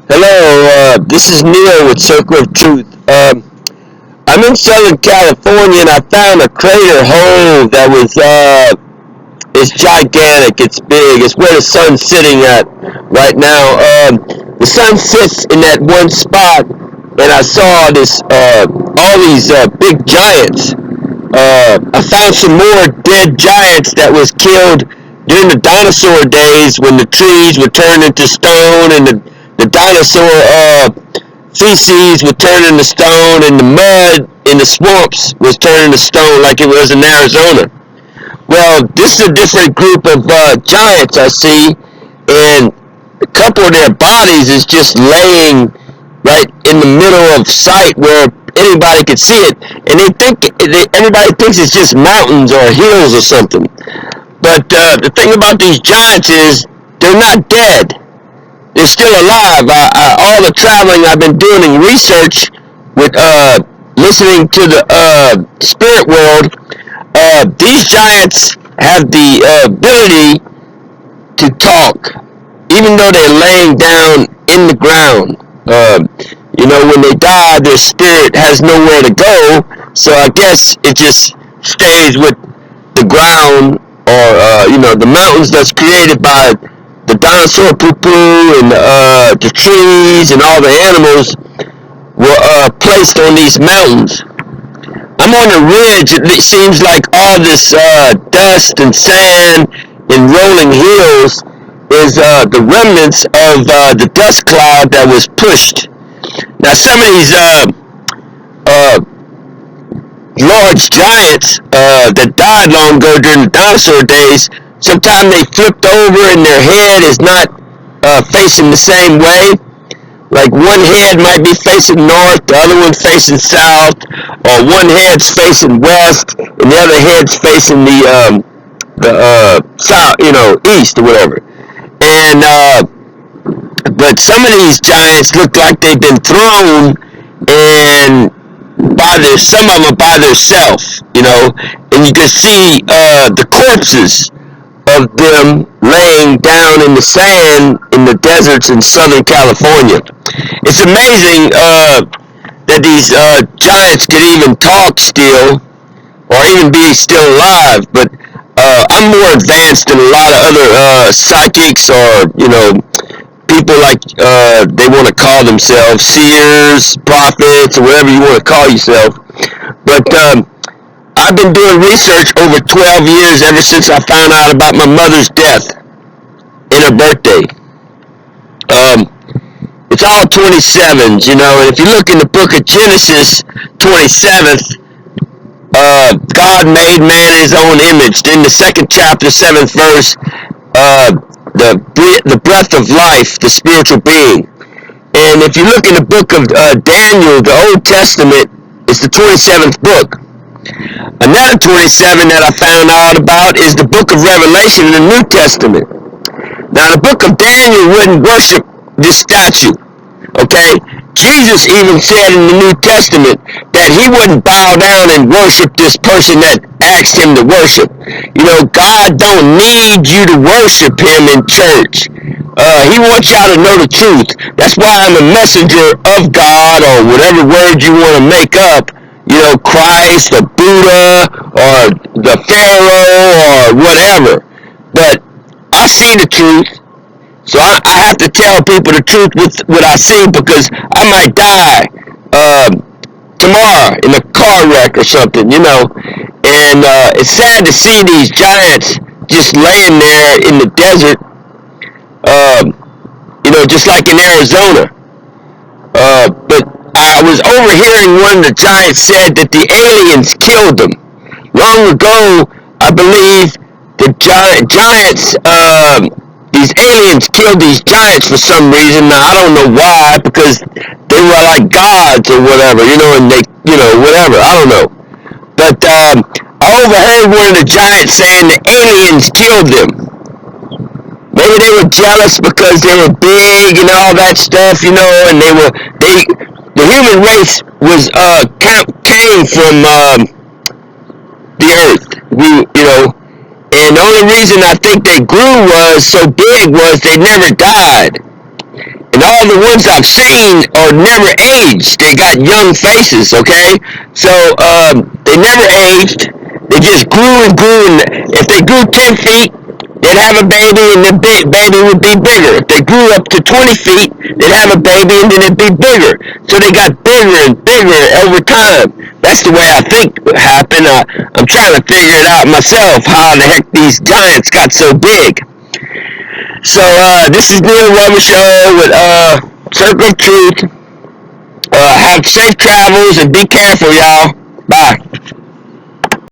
Hello, this is Neil with Circle of Truth. I'm in Southern California and I found a crater hole that it's gigantic. It's big. It's where the sun's sitting at right now. The sun sits in that one spot, and I saw all these big giants. I found some more dead giants that was killed during the dinosaur days when the trees were turned into stone and the dinosaur feces would turn into stone and the mud in the swamps was turned into stone like it was in Arizona. Well, this is a different group of giants I see, and a couple of their bodies is just laying right in the middle of sight where anybody could see it, and everybody thinks it's just mountains or hills or something. But the thing about these giants is they're not dead. They're still alive. All the traveling I've been doing in research with listening to the spirit world, these giants have the ability to talk, even though they're laying down in the ground. When they die, their spirit has nowhere to go, so I guess it just stays with the ground or, the mountains that's created by the dinosaur poo-poo and the trees and all the animals were placed on these mountains. I'm on a ridge. It seems like all this dust and sand and rolling hills is the remnants of the dust cloud that was pushed. Now, some of these large giants that died long ago during the dinosaur days, sometimes they flipped over and their head is not facing the same way. Like one head might be facing north, the other one facing south, or one head's facing west, and the other head's facing the south, east or whatever. And but some of these giants look like they've been thrown, and some of them are by themselves, and you can see the corpses of them laying down in the sand in the deserts in Southern California. It's amazing that these giants can even talk still, or even be still alive. But I'm more advanced than a lot of other psychics or people like they want to call themselves seers, prophets, or whatever you want to call yourself. But I've been doing research over 12 years ever since I found out about my mother's death and her birthday. It's all 27s, and if you look in the book of Genesis 27th, God made man in his own image. In the second chapter, 7th verse, the breath of life, the spiritual being. And if you look in the book of Daniel, the Old Testament, it's the 27th book. Another 27 that I found out about is the book of Revelation in the New Testament. Now, the book of Daniel wouldn't worship this statue, okay? Jesus even said in the New Testament that he wouldn't bow down and worship this person that asked him to worship. God don't need you to worship him in church. He wants y'all to know the truth. That's why I'm a messenger of God, or whatever word you want to make up. Christ or Buddha or the Pharaoh or whatever. But I see the truth, so I have to tell people the truth with what I see, because I might die tomorrow in a car wreck or something, And it's sad to see these giants just laying there in the desert, just like in Arizona. But I was overhearing one of the giants said that the aliens killed them. Long ago, I believe the giants, these aliens killed these giants for some reason. Now, I don't know why, because they were like gods or whatever, and they, whatever, I don't know. But I overheard one of the giants saying the aliens killed them. Maybe they were jealous because they were big and all that stuff, and the human race came from the earth. And the only reason I think they grew was so big was they never died. And all the ones I've seen are never aged. They got young faces, okay? So they never aged. They just grew and grew. And if they grew 10 feet, they'd have a baby and the baby would be bigger. If they grew up to 20 feet, they'd have a baby and then it'd be bigger. So they got bigger and bigger over time. That's the way I think it happened. I'm trying to figure it out myself, how the heck these giants got so big. So this is Neil Weber Show with Circle of Truth. Have safe travels and be careful, y'all. Bye.